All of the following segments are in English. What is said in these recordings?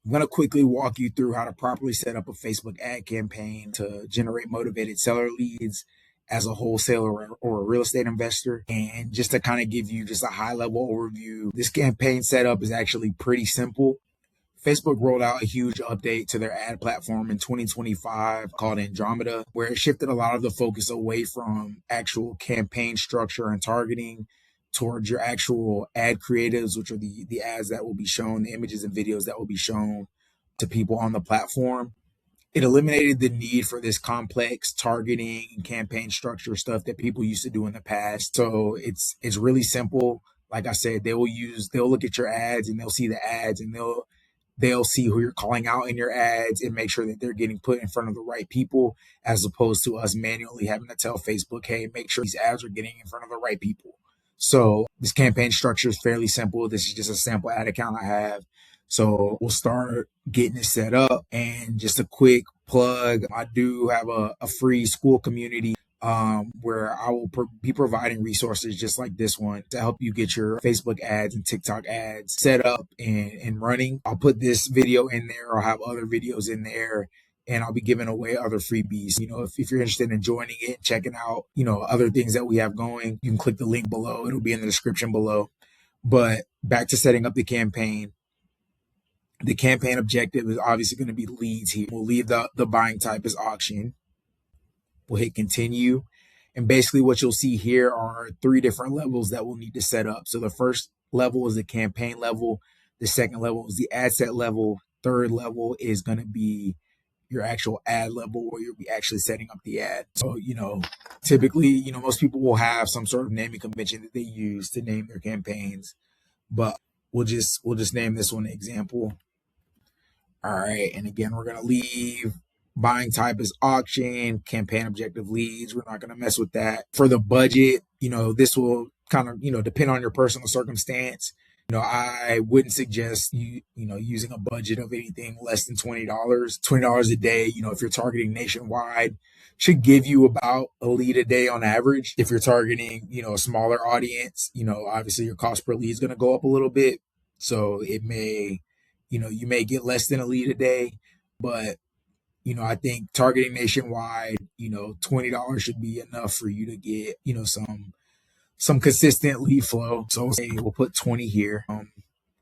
I'm going to quickly walk you through how to properly set up a Facebook ad campaign to generate motivated seller leads as a wholesaler or a real estate investor. And just to kind of give you just a high level overview, this campaign setup is actually pretty simple. Facebook rolled out a huge update to their ad platform in 2025 called Andromeda, where it shifted a lot of the focus away from actual campaign structure and targeting towards your actual ad creatives, which are the ads that will be shown, the images and videos that will be shown to people on the platform. It eliminated the need for this complex targeting and campaign structure stuff that people used to do in the past. So it's really simple. Like I said, they'll look at your ads and they'll see the ads and they'll see who you're calling out in your ads and make sure that they're getting put in front of the right people, as opposed to us manually having to tell Facebook, hey, make sure these ads are getting in front of the right people. So this campaign structure is fairly simple. This is just a sample ad account I have. So we'll start getting it set up. And just a quick plug, I do have a free Skool community where I will be providing resources just like this one to help you get your Facebook ads and TikTok ads set up and running. I'll put this video in there. I'll have other videos in there, and I'll be giving away other freebies. If you're interested in joining it, checking out, other things that we have going, you can click the link below. It'll be in the description below. But back to setting up the campaign. The campaign objective is obviously going to be leads here. We'll leave the buying type as auction. We'll hit continue. And basically what you'll see here are 3 different levels that we'll need to set up. So the first level is the campaign level. The second level is the ad set level. Third level is going to be your actual ad level where you'll be actually setting up the ad. So, typically, most people will have some sort of naming convention that they use to name their campaigns, but we'll just name this one an example. All right. And again, we're going to leave buying type is auction, campaign objective leads. We're not going to mess with that. For the budget, this will kind of, depend on your personal circumstance. I wouldn't suggest using a budget of anything less than $20. $20 a day, if you're targeting nationwide, should give you about a lead a day on average. If you're targeting, a smaller audience, obviously your cost per lead is going to go up a little bit. So it may, you may get less than a lead a day, but I think targeting nationwide, $20 should be enough for you to get, some consistent lead flow. So we'll put 20 here. I'm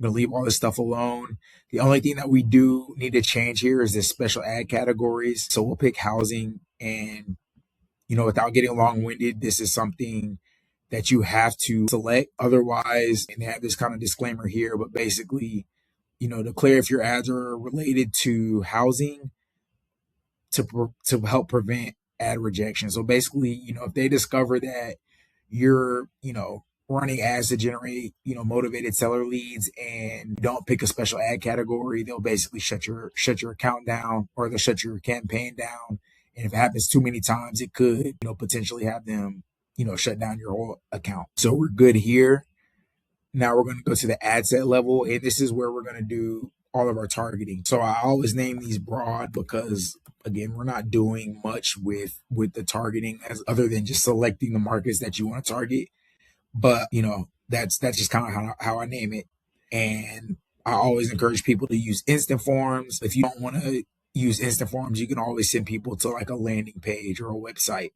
going to leave all this stuff alone. The only thing that we do need to change here is this special ad categories. So we'll pick housing, and, without getting long-winded, this is something that you have to select. Otherwise, and they have this kind of disclaimer here, but basically, declare if your ads are related to housing to help prevent ad rejection. So basically, if they discover that you're, running ads to generate, motivated seller leads and you don't pick a special ad category, they'll basically shut your account down, or they'll shut your campaign down. And if it happens too many times, it could, potentially have them, shut down your whole account. So we're good here. Now we're going to go to the ad set level, and this is where we're going to do all of our targeting. So I always name these broad because, again, we're not doing much with the targeting other than just selecting the markets that you want to target. But, that's just kind of how I name it. And I always encourage people to use instant forms. If you don't want to use instant forms, you can always send people to like a landing page or a website.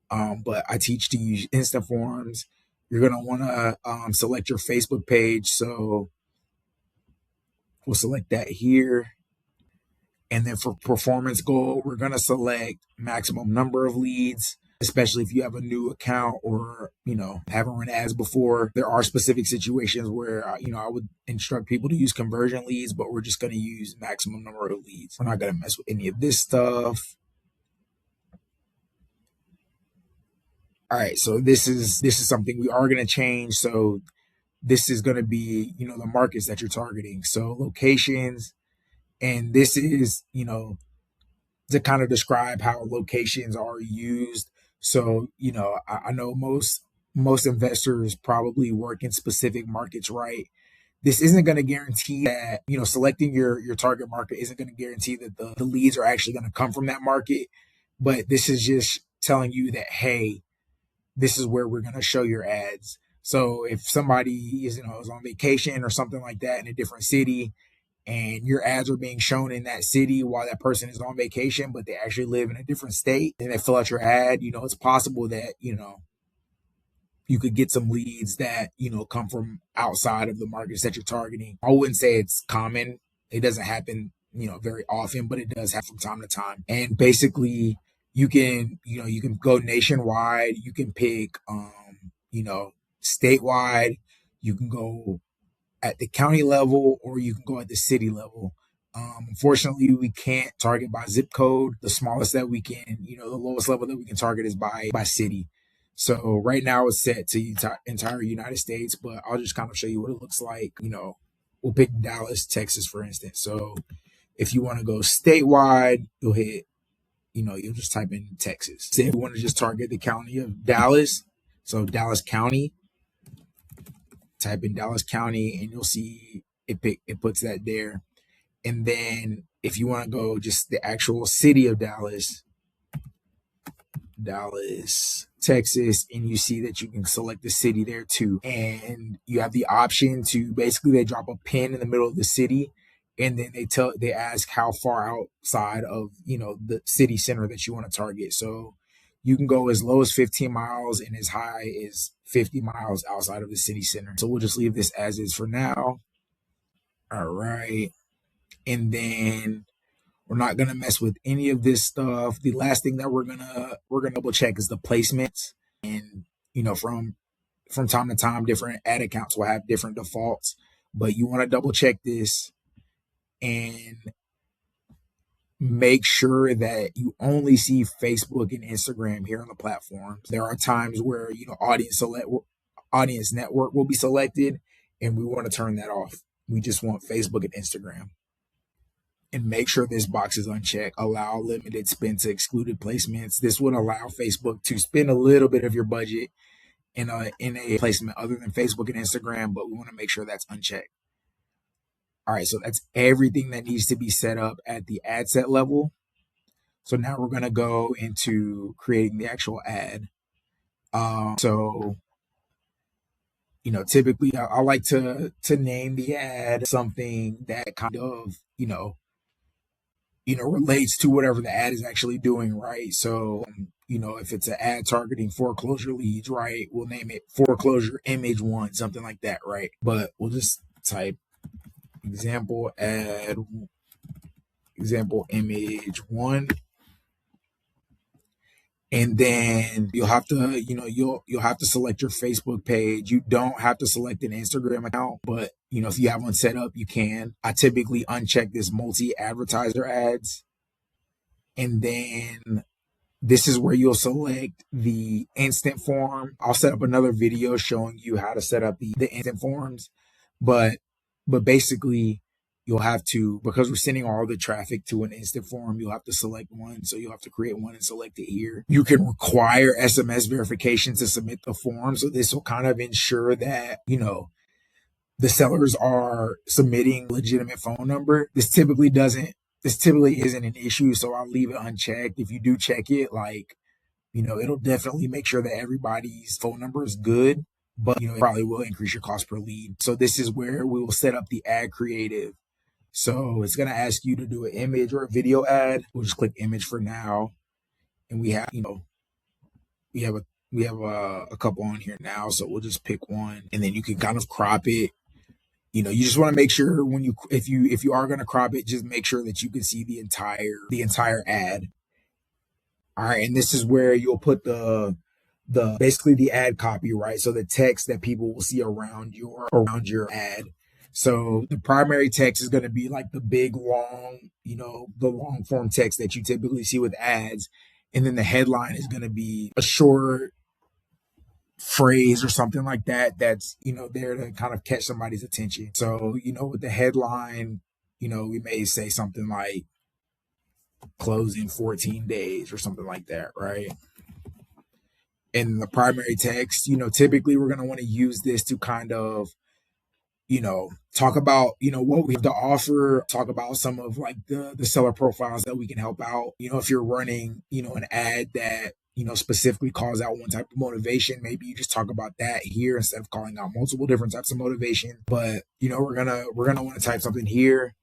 But I teach to use instant forms. You're going to want to select your Facebook page. So we'll select that here. And then for performance goal, we're going to select maximum number of leads, especially if you have a new account or, haven't run ads before. There are specific situations where, I would instruct people to use conversion leads, but we're just going to use maximum number of leads. We're not going to mess with any of this stuff. All right, so this is something we are going to change. So this is going to be, the markets that you're targeting. So locations, and this is, to kind of describe how locations are used. So, I know most investors probably work in specific markets, right? This isn't going to guarantee that, selecting your target market isn't going to guarantee that the leads are actually going to come from that market. But this is just telling you that, hey, this is where we're going to show your ads. So if somebody is on vacation or something like that in a different city, and your ads are being shown in that city while that person is on vacation, but they actually live in a different state and they fill out your ad, it's possible that, you could get some leads that, come from outside of the markets that you're targeting. I wouldn't say it's common. It doesn't happen, very often, but it does happen from time to time. And basically you can go nationwide, you can pick, statewide, you can go at the county level, or you can go at the city level. Unfortunately, we can't target by zip code. The smallest that we can, the lowest level that we can target is by city. So right now it's set to the entire United States, but I'll just kind of show you what it looks like. We'll pick Dallas, Texas, for instance. So if you want to go statewide, you'll hit, you'll just type in Texas. Say if you want to just target the county of Dallas, so Dallas County, type in Dallas County and you'll see it puts that there. And then if you want to go just the actual city of Dallas, Texas, and you see that you can select the city there too. And you have the option to basically they drop a pin in the middle of the city, and then they ask how far outside of the city center that you want to target. So you can go as low as 15 miles and as high as 50 miles outside of the city center. So we'll just leave this as is for now. All right. And then we're not going to mess with any of this stuff. The last thing that we're going to double check is the placements. And, from time to time, different ad accounts will have different defaults, but you want to double check this and make sure that you only see Facebook and Instagram here on the platforms. There are times where, audience network will be selected, and we want to turn that off. We just want Facebook and Instagram. And make sure this box is unchecked. Allow limited spend to excluded placements. This would allow Facebook to spend a little bit of your budget in a placement other than Facebook and Instagram, but we want to make sure that's unchecked. All right, so that's everything that needs to be set up at the ad set level. So now we're going to go into creating the actual ad. Typically I like to name the ad something that kind of, relates to whatever the ad is actually doing, right? So, if it's an ad targeting foreclosure leads, right, we'll name it foreclosure image 1, something like that, right? But we'll just type example image 1. And then you'll have to, you'll have to select your Facebook page. You don't have to select an Instagram account, but if you have one set up, you can. I typically uncheck this multi-advertiser ads. And then this is where you'll select the instant form. I'll set up another video showing you how to set up the instant forms, but basically you'll have to, because we're sending all the traffic to an instant form, you'll have to select one. So you'll have to create one and select it here. You can require SMS verification to submit the form. So this will kind of ensure that, the sellers are submitting legitimate phone number. This typically isn't an issue. So I'll leave it unchecked. If you do check it, it'll definitely make sure that everybody's phone number is good, but it probably will increase your cost per lead. So this is where we will set up the ad creative. So it's going to ask you to do an image or a video ad. We'll just click image for now. And we have, we have a couple on here now. So we'll just pick one, and then you can kind of crop it. You just want to make sure if you are going to crop it, just make sure that you can see the entire ad. All right. And this is where you'll put basically the ad copy, right? So the text that people will see around your ad. So the primary text is going to be like the big, long, the long form text that you typically see with ads. And then the headline is going to be a short phrase or something like that. That's, there to kind of catch somebody's attention. So, with the headline, we may say something like close in 14 days or something like that, right? And the primary text, typically we're going to want to use this to kind of, talk about, what we have to offer, talk about some of like the seller profiles that we can help out. If you're running, an ad that, specifically calls out one type of motivation, maybe you just talk about that here instead of calling out multiple different types of motivation. But, we're going to want to type something here.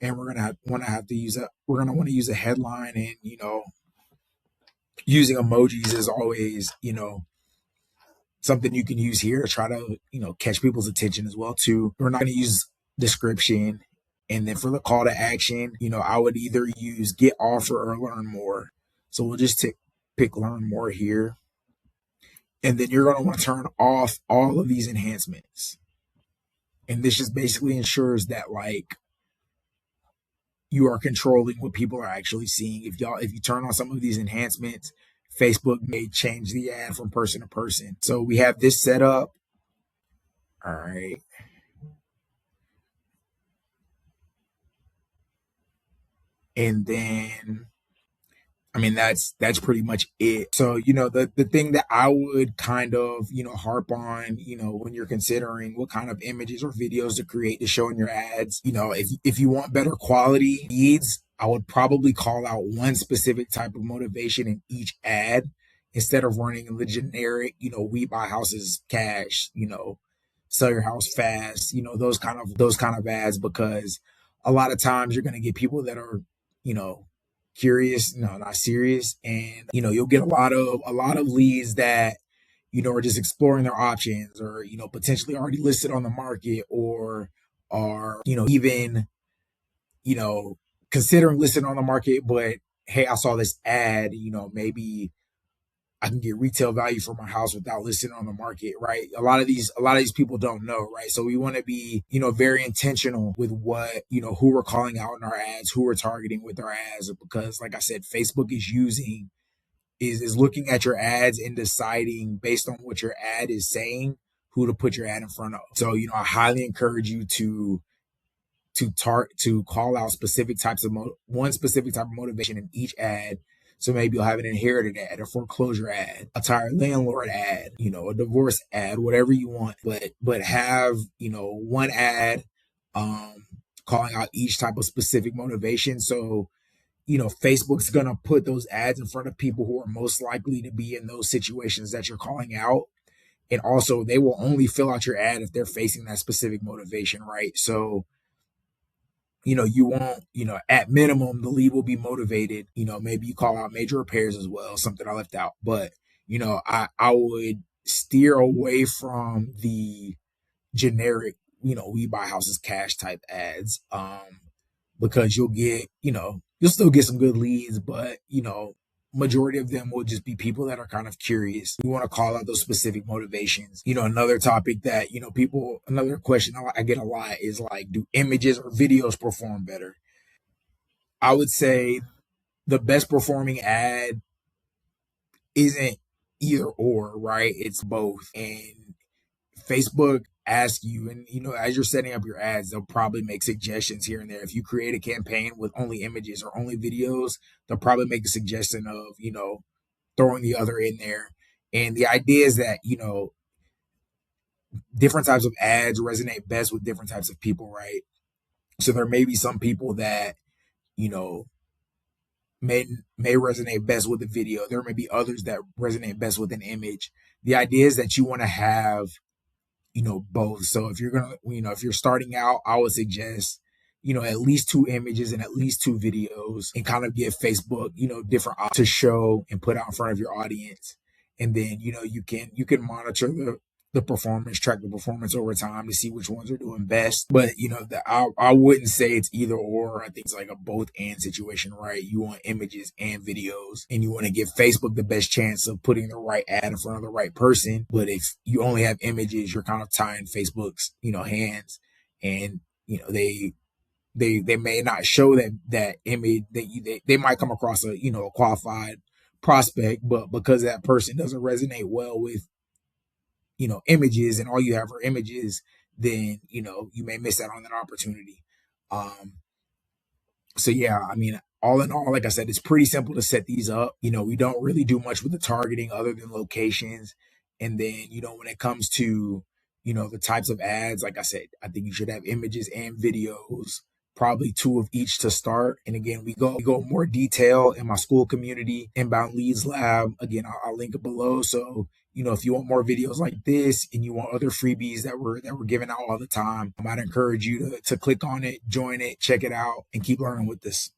and we're gonna want to use a headline, and using emojis is always something you can use here to try to catch people's attention as well too. We're not going to use description. And then for the call to action, I would either use get offer or learn more. So we'll just pick learn more here. And then you're going to want to turn off all of these enhancements. And this just basically ensures that like you are controlling what people are actually seeing. If you turn on some of these enhancements, Facebook may change the ad from person to person. So we have this set up. All right. And then that's pretty much it. So, the thing that I would kind of, harp on, when you're considering what kind of images or videos to create to show in your ads, if you want better quality leads, I would probably call out one specific type of motivation in each ad instead of running the generic, we buy houses cash, sell your house fast, those kind of ads, because a lot of times you're going to get people that are, you know, curious, no, not serious, and you'll get a lot of leads that are just exploring their options, or potentially already listed on the market, or are even you know considering listing on the market, but hey, I saw this ad, maybe I can get retail value for my house without listing on the market, right? A lot of these people don't know, right? So we want to be, very intentional with who we're calling out in our ads, who we're targeting with our ads, because like I said, Facebook is looking at your ads and deciding based on what your ad is saying who to put your ad in front of. So, I highly encourage you to call out specific types of one specific type of motivation in each ad. So maybe you'll have an inherited ad, a foreclosure ad, a tired landlord ad, a divorce ad, whatever you want. But have one ad calling out each type of specific motivation. So Facebook's gonna put those ads in front of people who are most likely to be in those situations that you're calling out. And also they will only fill out your ad if they're facing that specific motivation, right? So you won't, at minimum, the lead will be motivated. Maybe you call out major repairs as well, something I left out. But, I would steer away from the generic, we buy houses cash type ads. Because you'll still get some good leads, but, majority of them will just be people that are kind of curious. We want to call out those specific motivations. Another topic that, another question I get a lot is like, do images or videos perform better? I would say the best performing ad isn't either or, right? It's both. And Facebook asks you, and as you're setting up your ads, they'll probably make suggestions here and there. If you create a campaign with only images or only videos, they'll probably make a suggestion of throwing the other in there. And the idea is that different types of ads resonate best with different types of people, right? So there may be some people that you know may resonate best with a video. There may be others that resonate best with an image. The idea is that you want to have both. So if you're gonna if you're starting out, I would suggest at least two images and at least two videos, and kind of give Facebook different options to show and put out in front of your audience. And then you can monitor the performance, track the performance over time to see which ones are doing best. But I wouldn't say it's either or. I think it's like a both and situation, right? You want images and videos, and you want to give Facebook the best chance of putting the right ad in front of the right person. But if you only have images, you're kind of tying Facebook's hands, and they may not show that image. They might come across a qualified prospect, but because that person doesn't resonate well with images, and all you have are images, then you may miss out on that opportunity. So yeah, all in all, like I said, it's pretty simple to set these up. We don't really do much with the targeting other than locations. And then when it comes to the types of ads, like I said, I think you should have images and videos, probably two of each to start. And again, we go more detail in my Skool community inbound leads lab. Again, I'll link it below. So if you want more videos like this and you want other freebies that we're giving out all the time, I'd encourage you to click on it, join it, check it out, and keep learning with this.